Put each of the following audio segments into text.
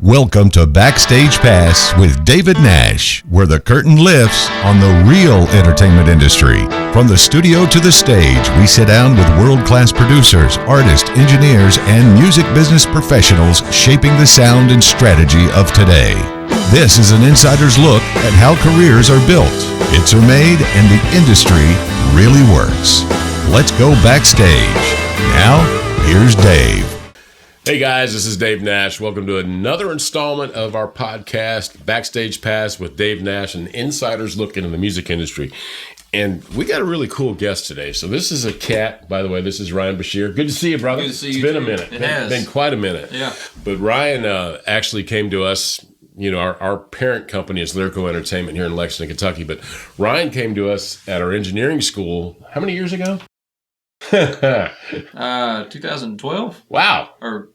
Welcome to Backstage Pass with David Nash, where the curtain lifts on the real entertainment industry. From the studio to the stage, we sit down with world-class producers, artists, engineers, and music business professionals shaping the sound and strategy of today. This is an insider's look at how careers are built, hits are made, and the industry really works. Let's go backstage. Now, here's Dave. Hey guys, this is Dave Nash. Welcome to another installment of our podcast, Backstage Pass with Dave Nash, an insider's look into the music industry. And we got a really cool guest today. So this is a cat, by the way. This is Ryne Brashear. Good to see you, brother. Good to see you. It's been a minute. It has been quite a minute. Yeah. But Ryne actually came to us. You know, our parent company is Lyrical Entertainment here in Lexington, Kentucky. But Ryne came to us at our engineering school. How many years ago? 2012. Wow. Or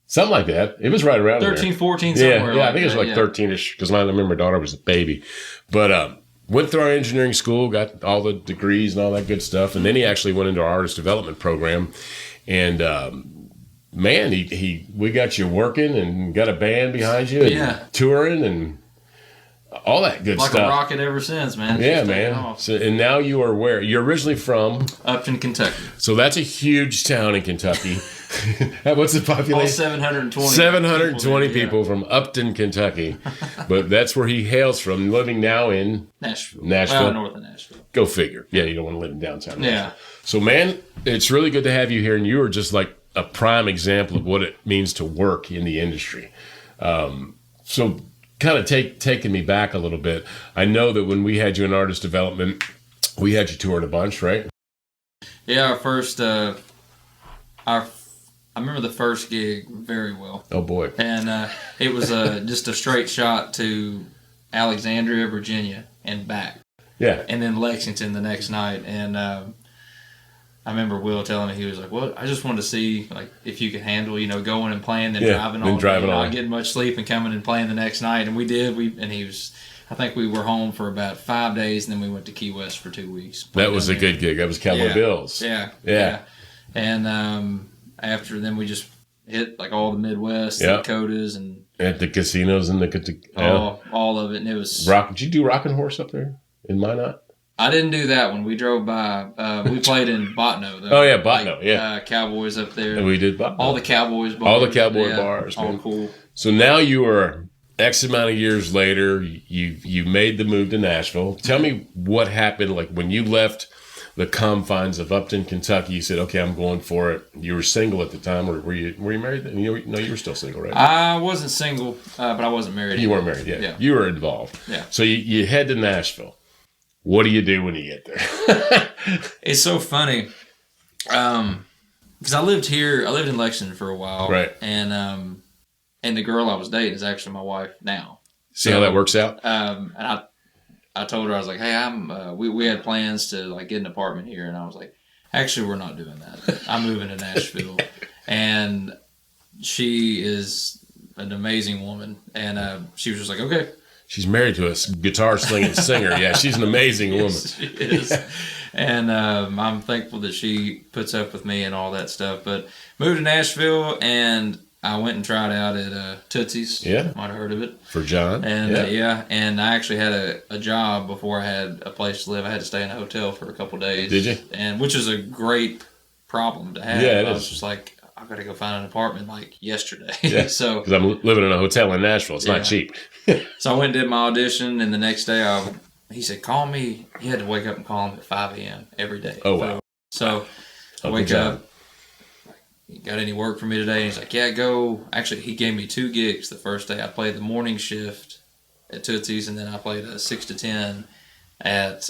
something like that. It was right around 13, there. 14, somewhere. Yeah, I think it was like 13-ish, because I remember my daughter was a baby. But went through our engineering school, got all the degrees and all that good stuff, and then he actually went into our artist development program. And man, we got you working and got a band behind you, and touring and all that good stuff. Like a rocket ever since, man. Yeah, man. So, and now you are where? You're originally from? Upton, Kentucky. So that's a huge town in Kentucky. What's the population? All 720. 720 people from Upton, Kentucky. But that's where he hails from, living now in Nashville. Well, north of Nashville. Go figure. Yeah, you don't want to live in downtown Nashville. Yeah. So, man, it's really good to have you here. And you are just like a prime example of what it means to work in the industry. So kind of taking me back a little bit. I know that when we had you in artist development, we had you toured a bunch, right? Yeah, our first, I remember the first gig very well. Oh, boy. And it was just a straight shot to Alexandria, Virginia, and back. Yeah. And then Lexington the next night. And I remember Will telling me, he was like, well, I just wanted to see like if you could handle, going and playing, then driving all day, not getting much sleep and coming and playing the next night. And we did. I think we were home for about 5 days, and then we went to Key West for 2 weeks. That was a good gig. That was Cowboy Bills. Yeah. And after then, we just hit like all the Midwest, the Dakotas, and at the casinos and all of it. And it was Did you do Rockin' Horse up there in Minot? I didn't do that one. We drove by. We played in Botno, though. Oh yeah, Botno. Cowboys up there. And we did Botno. All the Cowboys bars. All the Cowboy bars. All man. cool. So now you are X amount of years later. You made the move to Nashville. Tell me what happened. Like when you left the confines of Upton, Kentucky, you said, "Okay, I'm going for it." You were single at the time, or were you married? You were still single, right? I wasn't single, but I wasn't married. You weren't married yet. Yeah. You were involved. Yeah. So you head to Nashville. What do you do when you get there? It's so funny, because I lived in Lexington for a while, right? And the girl I was dating is actually my wife now. See how that works out? And I told her, I was like, hey, we had plans to like get an apartment here, and I was like, actually, we're not doing that. I'm moving to Nashville, and she is an amazing woman, and she was just like, okay. She's married to a guitar slinging singer. Yeah, she's an amazing woman. Yes, she is. And I'm thankful that she puts up with me and all that stuff. But moved to Nashville, and I went and tried out at Tootsie's. Yeah. Might have heard of it. For John. And and I actually had a job before I had a place to live. I had to stay in a hotel for a couple of days. Did you? And which is a great problem to have. Yeah, it I is. was just like, I've got to go find an apartment like yesterday. Yeah. So because I'm living in a hotel in Nashville. It's not cheap. So I went and did my audition, and the next day he said, call me. You had to wake up and call him at 5 a.m. every day. Oh, wow. So I wake up, you got any work for me today? And he's like, yeah, go. Actually, he gave me 2 gigs the first day. I played the morning shift at Tootsie's, and then I played a 6 to 10 at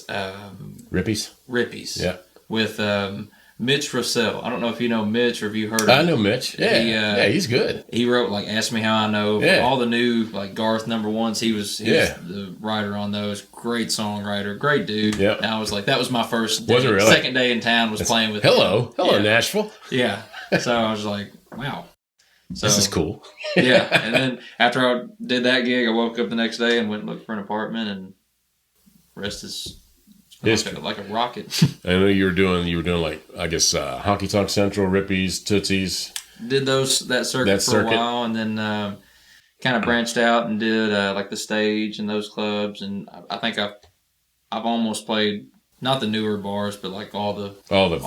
Rippy's. Yeah. With Mitch Russell. I don't know if you know Mitch or if you heard of him. I know Mitch. Yeah. He's good. He wrote like Ask Me How I Know. Yeah. All the new like Garth #1s. He was the writer on those. Great songwriter. Great dude. Yeah. And I was like, that was my first day. Was it really? Second day in town was playing with him. Hello, Nashville. Yeah. So I was like, wow. So, this is cool. Yeah. And then after I did that gig, I woke up the next day and went and looked for an apartment, and rest is like a rocket. I know you were doing like, I guess, Honky Tonk Central, Rippy's, Tootsie's. did that circuit for a while, and then kind of branched out and did like the Stage and those clubs. And I think I've almost played not the newer bars, but like all the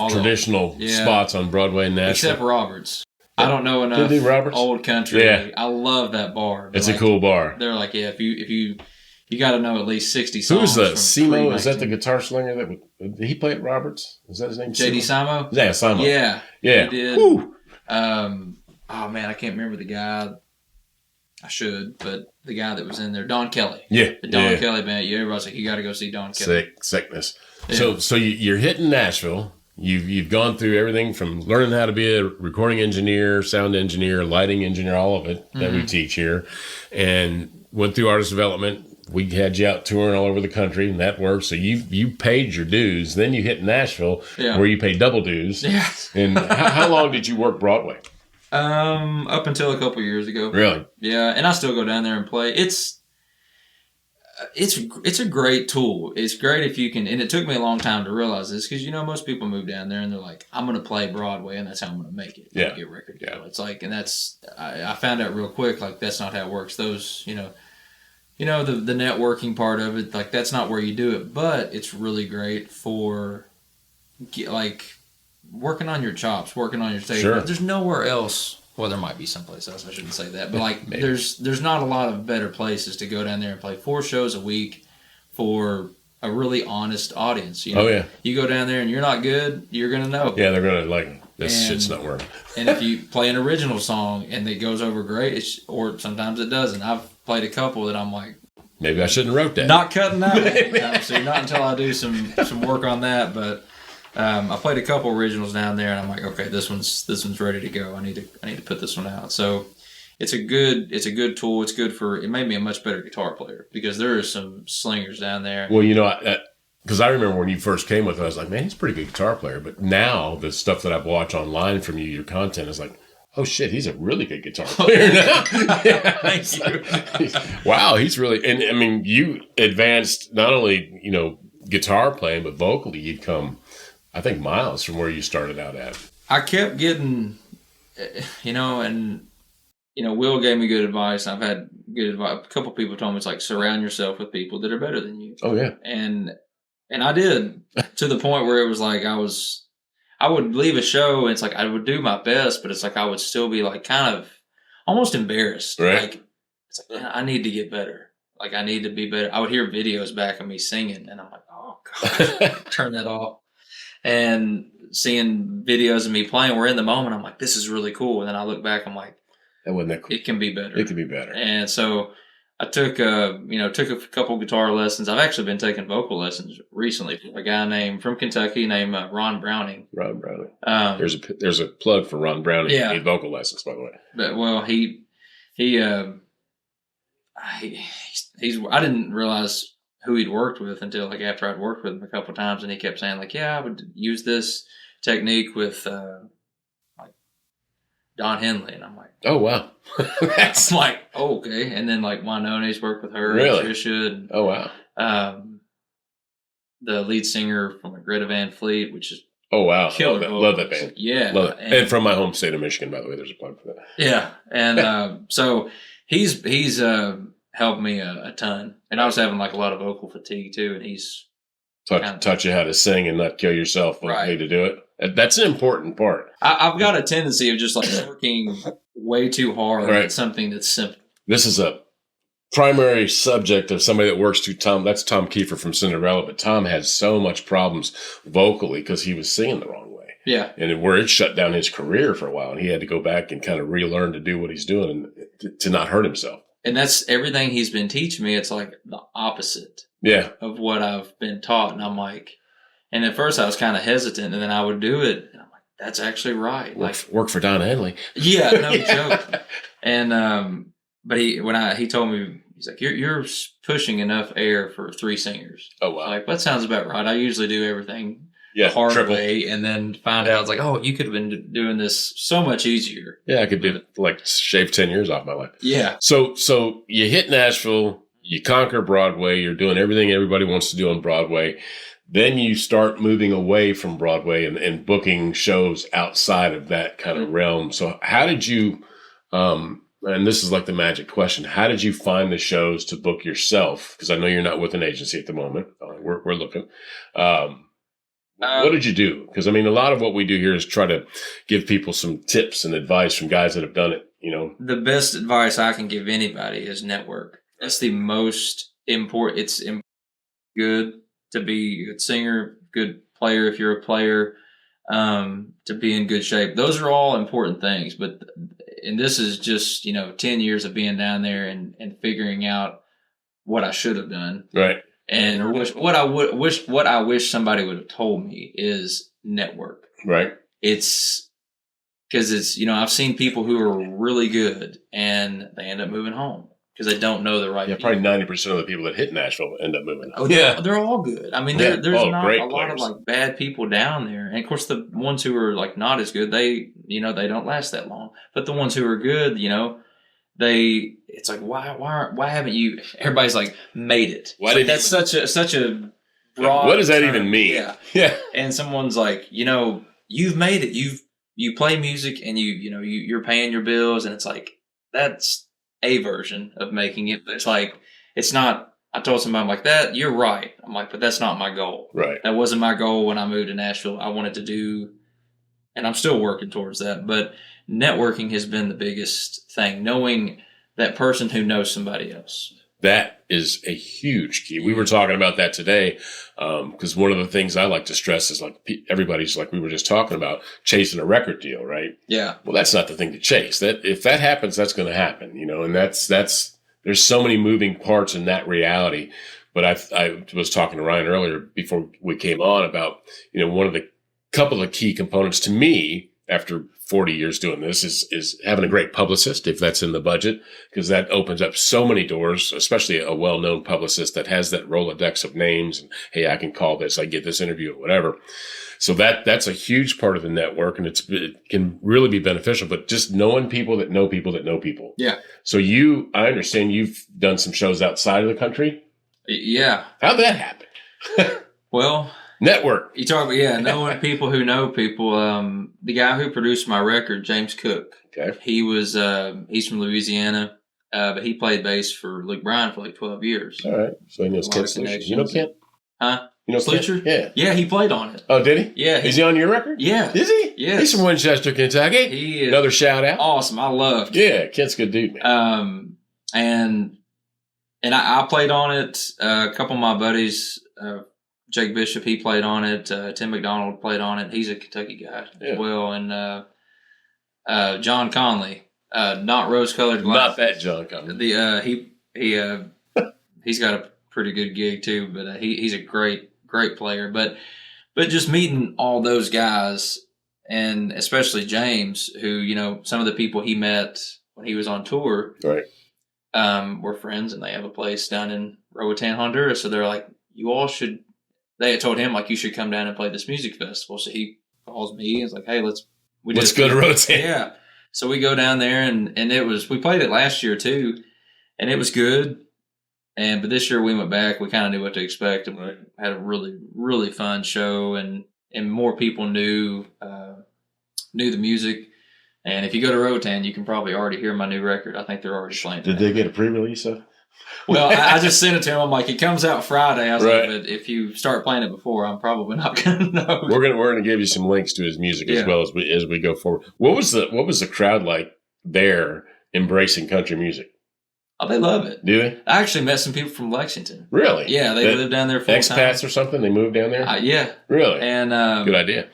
traditional spots on Broadway and Nashville. Except Roberts. I don't know enough old country. Yeah. I love that bar. It's a cool bar. They're like, if you got to know at least 60 songs. Who's the Simo? Is that the guitar slinger did he play at Roberts? Is that his name? JD Simo? Yeah, Simo. Yeah. Yeah. He did. Woo. Oh man, I can't remember the guy. I should, but the guy that was in there, Don Kelly. Yeah. The Don Kelly band. Yeah, everybody's like, you got to go see Don Kelly. Sickness. Yeah. So you're hitting Nashville. You've gone through everything from learning how to be a recording engineer, sound engineer, lighting engineer, all of it that we teach here, and went through artist development. We had you out touring all over the country, and that worked. So you paid your dues. Then you hit Nashville, where you pay double dues. Yeah. And how long did you work Broadway? Up until a couple years ago. Really? Yeah, and I still go down there and play. It's a great tool. It's great if you can, and it took me a long time to realize this because most people move down there and they're like, I'm going to play Broadway and that's how I'm going to make it. Yeah. Get record deal. It's like, and that's I found out real quick like that's not how it works. Those the networking part of it, like that's not where you do it, but it's really great for like working on your chops, working on your stage. Sure. There's nowhere else. Well, there might be someplace else. I shouldn't say that, but like, there's not a lot of better places to go down there and play 4 shows a week for a really honest audience. Oh yeah. You go down there and you're not good, you're gonna know. Yeah, they're gonna like this shit's not working. And if you play an original song and it goes over great, or sometimes it doesn't. I've played a couple that I'm like, maybe I shouldn't have wrote that. Not cutting that. So not until I do some work on that, but. I played a couple originals down there, and I'm like, okay, this one's ready to go. I need to put this one out. So it's a good tool. It's good it made me a much better guitar player because there are some slingers down there. Well, because I remember when you first came with it, I was like, man, he's a pretty good guitar player. But now the stuff that I've watched online from you, your content is like, oh shit, he's a really good guitar player now. Thank you. Wow, he's really, and I mean, you advanced not only guitar playing, but vocally, you'd come, I think, miles from where you started out at. I kept getting, and Will gave me good advice. I've had good advice. A couple people told me it's like surround yourself with people that are better than you. Oh yeah, and I did to the point where it was like I would leave a show and it's like I would do my best, but it's like I would still be like kind of almost embarrassed. Right. Like it's like, man, I need to get better. Like I need to be better. I would hear videos back of me singing, and I'm like, oh god, turn that off. And seeing videos of me playing, we're in the moment. I'm like, this is really cool. And then I look back, I'm like, that wasn't that cool. It can be better. It can be better. And so I took a couple guitar lessons. I've actually been taking vocal lessons recently from a guy from Kentucky named Ron Browning. Ron Browning. There's a plug for Ron Browning. Yeah. He vocal lessons, by the way. But well, he's I didn't realize who he'd worked with until like after I'd worked with him a couple of times, and he kept saying like, yeah, I would use this technique with like Don Henley, and I'm like, oh wow, that's like okay. And then like Wynone's worked with her, really? Trisha, and, oh wow, the lead singer from like Greta Van Fleet, which is oh wow, killer. Love that band, yeah, love it. And from my home state of Michigan, by the way, there's a plug for that. Yeah, and so he's helped me a ton. And I was having like a lot of vocal fatigue too, and he's taught you how to sing and not kill yourself when you need to do it. That's an important part. I've got a tendency of just like working way too hard at something that's simple. This is a primary subject of somebody that works through Tom. That's Tom Kiefer from Cinderella, but Tom had so much problems vocally because he was singing the wrong way. Yeah. And where it shut down his career for a while, and he had to go back and kind of relearn to do what he's doing to not hurt himself. And that's everything he's been teaching me. It's like the opposite of what I've been taught. And I'm like, and at first I was kind of hesitant, and then I would do it. And I'm like, that's actually right. Work for Don Henley. Yeah, no joke. And, but he told me, he's like, you're pushing enough air for 3 singers. Oh, wow. Like, that sounds about right. I usually do everything hard triple way, and then find out it's like, oh, you could have been doing this so much easier. Yeah, I could do like shave 10 years off my life. Yeah. So you hit Nashville, you conquer Broadway, you're doing everything everybody wants to do on Broadway. Then you start moving away from Broadway and booking shows outside of that kind of realm. So how did you, and this is like the magic question, how did you find the shows to book yourself? Because I know you're not with an agency at the moment. We're looking. What did you do? Because, I mean, a lot of what we do here is try to give people some tips and advice from guys that have done it, you know. The best advice I can give anybody is network. That's the most important. It's good to be a good singer, good player if you're a player, to be in good shape. Those are all important things. And this is just, 10 years of being down there and figuring out what I should have done. Right. And what I wish somebody would have told me is network. Right. It's because I've seen people who are really good and they end up moving home because they don't know the right people. Probably 90% of the people that hit Nashville end up moving home. Oh, yeah. They're all good. I mean, there's not a lot of like bad people down there. And of course, the ones who are like not as good, they don't last that long. But the ones who are good, it's like, why haven't you? Everybody's like made it. That's such a broad. What does that even mean? Yeah. And someone's like, you've made it. You play music and you're paying your bills, and it's like that's a version of making it. But it's like it's not. I told somebody, I'm like, that you're right. I'm like, but that's not my goal. Right. That wasn't my goal when I moved to Nashville. I wanted to do, and I'm still working towards that. But networking has been the biggest thing. Knowing that person who knows somebody else. That is a huge key. We were talking about that today because one of the things I like to stress is like everybody's like we were just talking about chasing a record deal, right? Yeah. Well, that's not the thing to chase. That if that happens, that's going to happen, and that's there's so many moving parts in that reality. But I was talking to Ryne earlier before we came on about one of the couple of key components to me after 40 years doing this is having a great publicist, if that's in the budget, because that opens up so many doors, especially a well-known publicist that has that Rolodex of names and, hey, I can call this, I get this interview or whatever. So that's a huge part of the network, and it can really be beneficial, but just knowing people that know people that know people. Yeah. So I understand you've done some shows outside of the country. Yeah. How'd that happen? Well, network. You talk about, knowing people who know people. The guy who produced my record, James Cook. Okay. He was, he's from Louisiana, but he played bass for Luke Bryan for like 12 years. All right. So he knows Kent Slucher. You know Kent? Huh? You know Slucher? Yeah. Yeah, he played on it. Oh, did he? Yeah. Is he on your record? Yeah. Is he? Yeah. He's from Winchester, Kentucky. He is. Another shout out. Awesome. I love Kent. Yeah, Kent's a good dude, man. And I played on it. A couple of my buddies, Jake Bishop, he played on it. Tim McDonald played on it. He's a Kentucky guy as well. And John Conley, not rose-colored glasses. Not that John Conley. He's got a pretty good gig too. But he's a great player. But just meeting all those guys, and especially James, who some of the people he met when he was on tour, right, were friends, and they have a place down in Roatan, Honduras. So they're like, you all should. They had told him, like, you should come down and play this music festival. So he calls me and is like, hey, let's go to Roatan. Yeah. So we go down there, and we played it last year too, and it was good. But this year we went back. We kind of knew what to expect, and we had a really, really fun show, and more people knew the music. And if you go to Roatan, you can probably already hear my new record. I think they're already playing. Did they get a pre-release of? Well, I just sent it to him. I'm like, it comes out Friday. I was like, but if you start playing it before, I'm probably not going to know. We're gonna give you some links to his music as well as we go forward. What was the crowd like there embracing country music? Oh, they love it. Do they? I actually met some people from Lexington. Really? Yeah, they live down there full time. Expats or something? They moved down there? Yeah. Really? And good idea.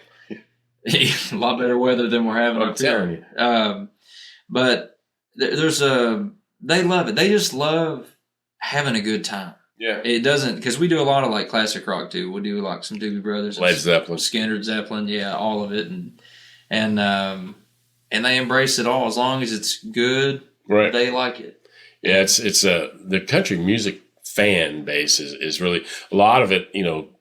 A lot better weather than we're having up here. But they love it. They just love having a good time. Yeah. It doesn't, because we do a lot of like classic rock too. We do like some Doobie Brothers, Led Zeppelin, Skynyrd, Zeppelin, all of it, and they embrace it all as long as it's good. Right. They like it. Yeah, it's the country music fan base is really a lot of it.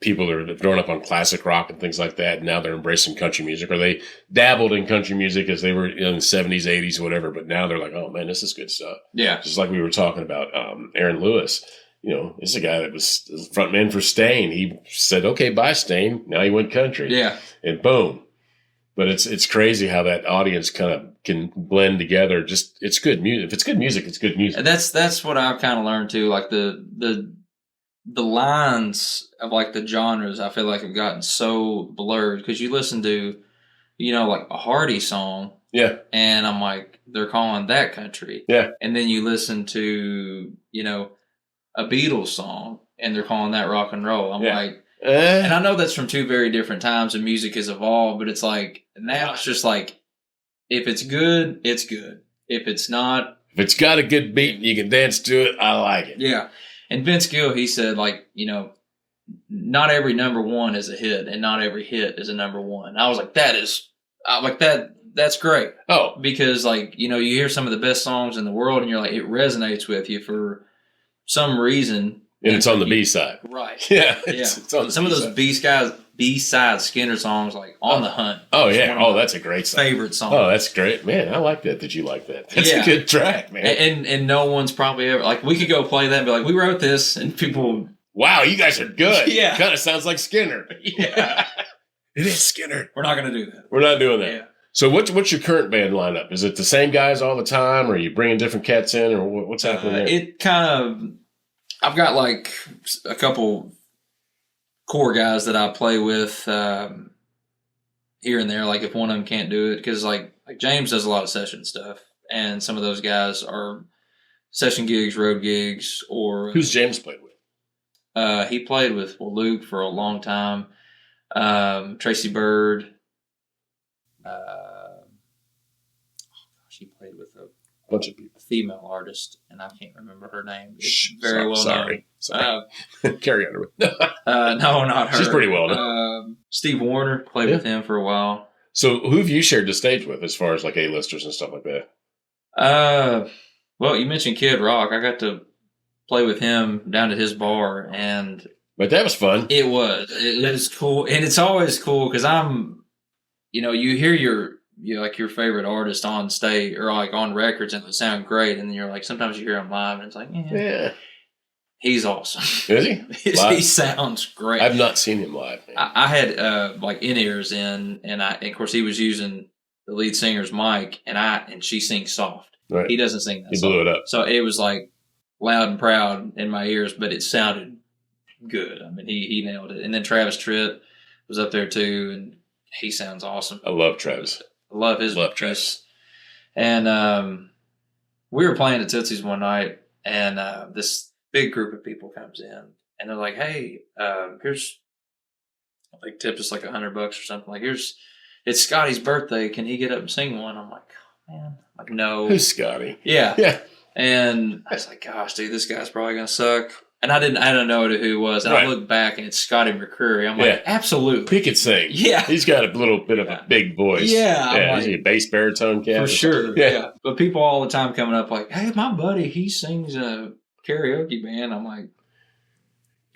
People that are growing up on classic rock and things like that. Now they're embracing country music, or they dabbled in country music as they were in the 70s, 80s, whatever. But now they're like, oh man, this is good stuff. Yeah, just like we were talking about Aaron Lewis. this is a guy that was frontman for Stain. He said, okay, bye, Stain. Now he went country. Yeah. And boom. But it's crazy how that audience kind of can blend together. Just, it's good music. If it's good music, it's good music. And that's what I've kind of learned too. Like the lines of like the genres, I feel like have gotten so blurred because you listen to, like a Hardy song. Yeah. And I'm like, they're calling that country. Yeah. And then you listen to, a Beatles song and they're calling that rock and roll. I'm like, and I know that's from two very different times and music has evolved, but it's like, now it's just like, if it's good, it's good. If it's not. If it's got a good beat and you can dance to it, I like it. Yeah. And Vince Gill, he said, like, not every number one is a hit and not every hit is a number one. I was like, that's great. Oh. Because, like, you hear some of the best songs in the world and you're like, it resonates with you for some reason. And it's on the B side. Right. Yeah. It's on some of those B-side Skinner songs, like On the Hunt. Oh, yeah. Oh, that's a great song. Favorite song. Oh, that's great. Man, I like that you like that. That's a good track, man. And no one's probably ever, like, we could go play that and be like, we wrote this, and people. Wow, you guys are good. Yeah. Kind of sounds like Skinner. Yeah. It is Skinner. We're not going to do that. We're not doing that. Yeah. So what's your current band lineup? Is it the same guys all the time, or are you bringing different cats in, or what's happening there? It kind of, I've got like a couple core guys that I play with here and there. Like if one of them can't do it, because like James does a lot of session stuff, and some of those guys are session gigs, road gigs, or who's James played with? He played with Luke for a long time, Tracy Bird. She played with a bunch of people, female artist, and I can't remember her name. Sorry. Carrie Underwood. No, not her. She's pretty well known. Steve Warner played with him for a while. So who have you shared the stage with as far as like A-listers and stuff like that? Well, you mentioned Kid Rock. I got to play with him down at his bar, and but that was fun. It was cool, and it's always cool because you hear your favorite artist on stage or like on records and they sound great, and then you're like, sometimes you hear him live and it's like, yeah. He's awesome. Is he? He sounds great. I've not seen him live. Man. I had like in-ears in, and of course he was using the lead singer's mic, and she sings soft. Right. He doesn't sing that. He blew it up. So it was like loud and proud in my ears, but it sounded good. I mean, he nailed it. And then Travis Tritt was up there too, and he sounds awesome. I love Travis. I love his voice. And we were playing at Tootsie's one night, and this big group of people comes in, and they're like, "Hey, here's tipped us like $100 or something. Like, it's Scotty's birthday. Can he get up and sing one?" I'm like, oh, man, like no. Who's Scotty? Yeah. And I was like, gosh, dude, this guy's probably gonna suck. And I don't know who he was. And I look back and it's Scotty McCreery. I'm like, absolutely. He could sing. Yeah. He's got a little bit of a big voice. Yeah. Is he a bass baritone cat? For sure. Yeah. But people all the time coming up like, hey, my buddy, he sings a karaoke band. I'm like,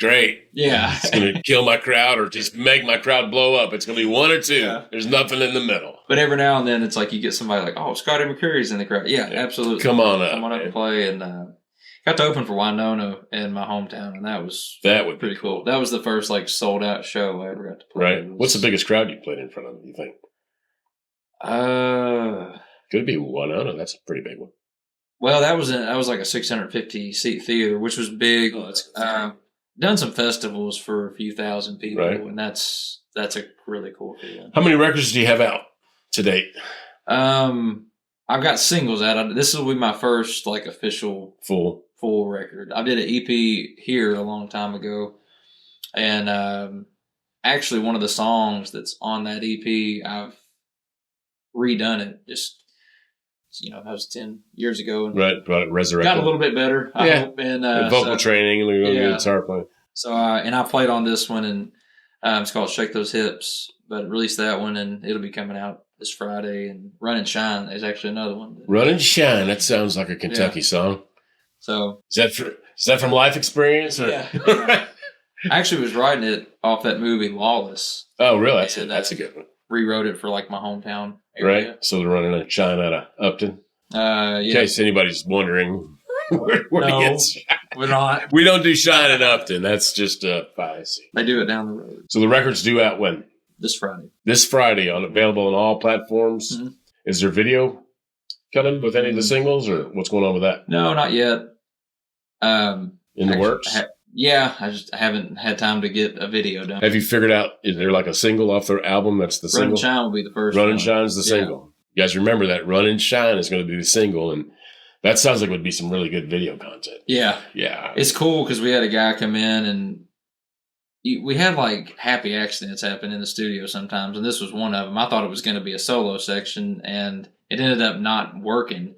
great. Yeah. It's going to kill my crowd or just make my crowd blow up. It's going to be one or two. Yeah. There's nothing in the middle. But every now and then it's like you get somebody like, oh, Scotty McCreery's in the crowd. Yeah, absolutely. Come on up. Come on up and play. And got to open for Winona in my hometown, and that was pretty cool. That was the first sold out show I ever got to play. Right. What's the biggest crowd you played in front of, you think? Could be Winona. That's a pretty big one. Well, that was like a 650 seat theater, which was big. Oh, that's done some festivals for a few thousand people, right. And that's a really cool feeling. How many records do you have out to date? I've got singles out. This will be my first official full record. I did an EP here a long time ago, and actually one of the songs that's on that EP, I've redone it. Just that was 10 years ago. And right, resurrected. Got a little bit better, I hope. And vocal training and guitar playing. So and I played on this one, and it's called "Shake Those Hips." But released that one, and it'll be coming out this Friday. And "Run and Shine" is actually another one. "Run and Shine." That sounds like a Kentucky song. So is that from life experience? Or? Yeah. I actually was writing it off that movie Lawless. Oh, really? That's a good one. Rewrote it for my hometown area. Right. So they're running and shine out of Upton. Yeah. In case anybody's wondering, No, we're not. We don't do Shine in Upton. That's just biasy. They do it down the road. So the record's due out when? This Friday. This Friday, available on all platforms. Mm-hmm. Is there video coming with any of the singles, or what's going on with that? No, not yet. In the works? I haven't had time to get a video done. Have you figured out, is there like a single off their album that's the single? Run and Shine will be the first Run and Shine's the single. You guys remember that? Run and Shine is going to be the single, and that sounds like it would be some really good video content. Yeah. Yeah. It's cool because we had a guy come in, and we had like happy accidents happen in the studio sometimes, and this was one of them. I thought it was going to be a solo section, and it ended up not working.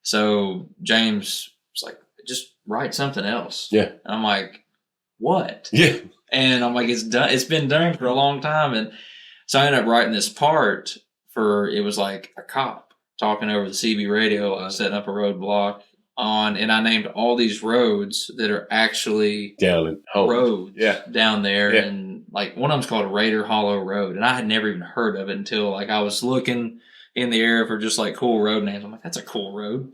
So James was like, just write something else. Yeah. And I'm like, what? Yeah. And I'm like, it's done. It's been done for a long time. And so I ended up writing this part it was like a cop talking over the CB radio, setting up a roadblock and I named all these roads that are actually down in home. Roads down there. Yeah. And like one of them's called Raider Hollow Road. And I had never even heard of it until like I was looking in the air for just like cool road names. I'm like, that's a cool road.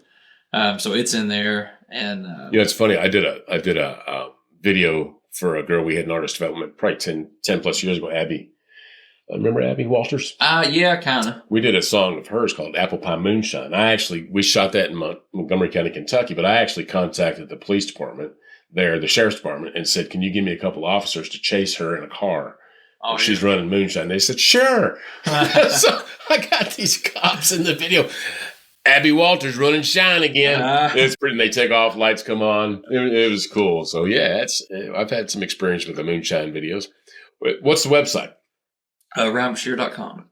So it's in there. And it's funny. I did a video for a girl we had in artist development probably 10 plus years ago, Abby. Remember Abby Walters? Yeah, kind of. We did a song of hers called Apple Pie Moonshine. We shot that in Montgomery County, Kentucky, but I actually contacted the police department there, the sheriff's department, and said, can you give me a couple officers to chase her in a car? Oh, she's running moonshine. They said, sure. So I got these cops in the video. Abby Walters running shine again. It's pretty. They take off, lights come on. It was cool. So yeah, I've had some experience with the moonshine videos. What's the website? RyneBrashear.com.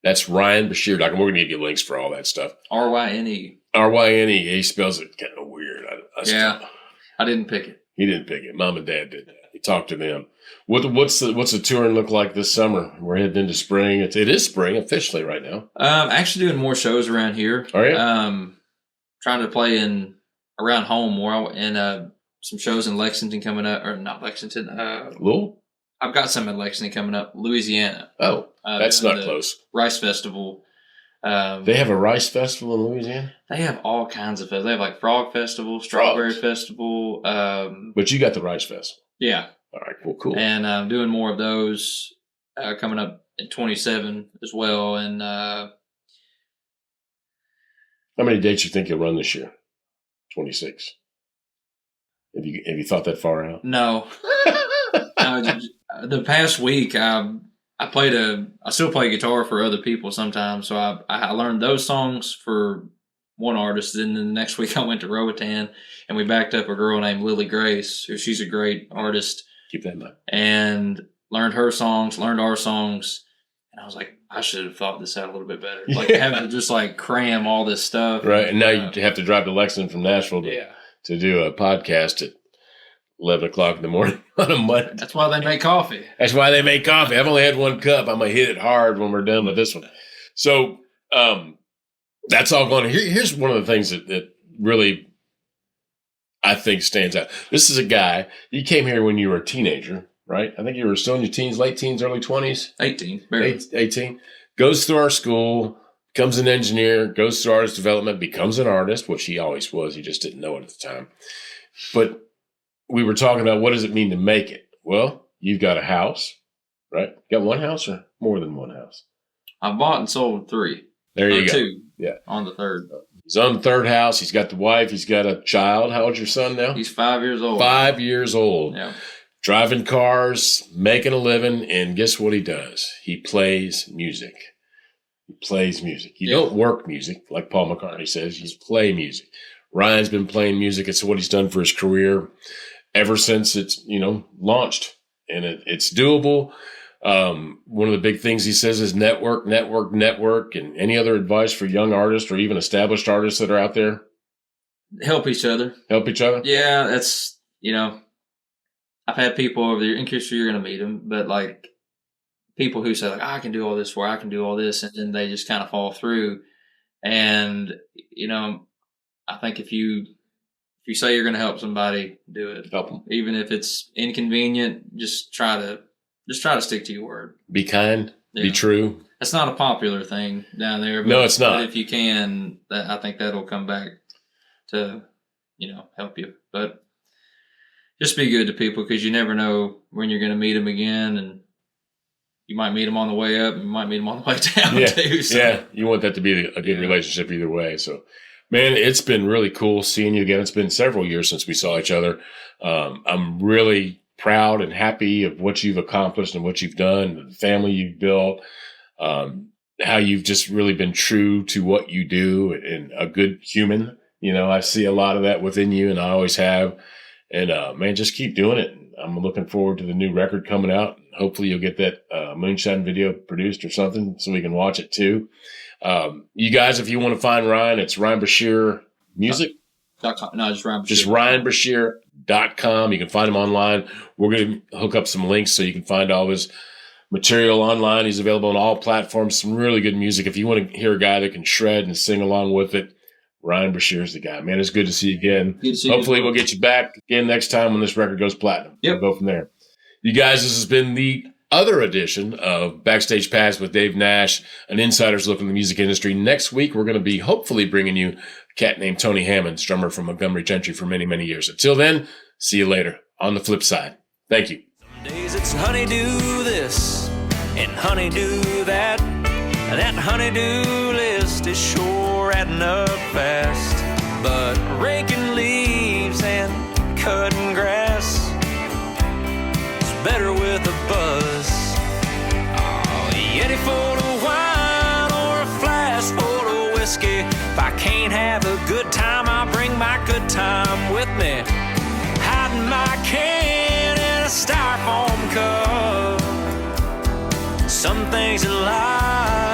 That's RyneBrashear.com. We're going to give you links for all that stuff. RYNE. RYNE. He spells it kind of weird. I didn't pick it. He didn't pick it. Mom and Dad did that. He talked to them. What's the touring look like this summer? We're heading into spring. It is spring officially right now. Actually doing more shows around here. Are you? Trying to play around home more, and some shows in Lexington coming up, or not Lexington. Louisville? I've got some in Lexington coming up. Louisiana. Oh, that's not close. Rice Festival. They have a rice festival in Louisiana? They have all kinds of festivals. They have like Frog Festival, Strawberry Festival. But you got the rice festival. Yeah. All right, cool. And I'm doing more of those coming up in 27 as well. And how many dates you think you'll run this year? 26. Have you thought that far out? No. The past week, I still play guitar for other people sometimes. So I learned those songs for one artist. And then the next week I went to Roatan and we backed up a girl named Lily Grace, who she's a great artist. Keep that in mind. And learned her songs, learned our songs. And I was like, I should have thought this out a little bit better. Like having to just like cram all this stuff. Right. And now you have to drive to Lexington from Nashville to do a podcast at 11 o'clock in the morning on a Monday. That's why they make coffee. I've only had one cup. I'm going to hit it hard when we're done with this one. So that's all going on. Here's one of the things that really I think stands out. This is a guy, you came here when you were a teenager, right? I think you were still in your teens, late teens, early 20s? 18. 18. Goes through our school, becomes an engineer, goes through artist development, becomes an artist, which he always was. He just didn't know it at the time. But we were talking about what does it mean to make it? Well, you've got a house, right? You got one house or more than one house? I bought and sold 3. There you go. 2. Yeah. On the 3rd. He's on the 3rd house. He's got the wife. He's got a child. How old's your son now? He's 5 years old. 5 years old. Yeah. Driving cars, making a living, and guess what he does? He plays music. You don't work music, like Paul McCartney says. You play music. Ryan's been playing music. It's what he's done for his career ever since it's, launched. And it's doable. One of the big things he says is network. And any other advice for young artists or even established artists that are out there? Help each other. Yeah, that's, I've had people over there, in case you're going to meet them, but like people who say like, I can do all this, I can do all this. And then they just kind of fall through. And, I think if you say you're going to help somebody, do it. Help them. Even if it's inconvenient, just try to stick to your word. Be kind. Yeah. Be true. That's not a popular thing down there. But, no, it's not. But if you can, I think that'll come back to, help you. But just be good to people, because you never know when you're going to meet them again, and you might meet them on the way up, and you might meet them on the way down too. So. Yeah, you want that to be a good relationship either way. So, man, it's been really cool seeing you again. It's been several years since we saw each other. I'm really proud and happy of what you've accomplished and what you've done, the family you've built, how you've just really been true to what you do and a good human. I see a lot of that within you, and I always have. And, man, just keep doing it. I'm looking forward to the new record coming out. Hopefully you'll get that moonshine video produced or something so we can watch it too. You guys, if you want to find Ryne, it's Ryne Brashear Music. No, just Ryne Brashear. Just RyneBrashear.com. You can find him online. We're going to hook up some links so you can find all his material online. He's available on all platforms. Some really good music. If you want to hear a guy that can shred and sing along with it, Ryne Brashear's the guy. Man, it's good to see you again. Hopefully we'll get you back again next time when this record goes platinum. Yep. We'll go from there. You guys, this has been the other edition of Backstage Pass with Dave Nash, an insider's look in the music industry. Next week, we're going to be hopefully bringing you a cat named Tony Hammond, drummer from Montgomery Gentry for many, many years. Until then, see you later on the flip side. Thank you. Some days it's honey-do this and honey-do that. That honey-do list is sure adding up fast. But raking leaves and cutting grass is better with a buzz. Oh, Yeti full of wine or a flask full of whiskey. If I can't have a good time, I'll bring my good time with me. Hiding my can in a styrofoam cup. Some things in life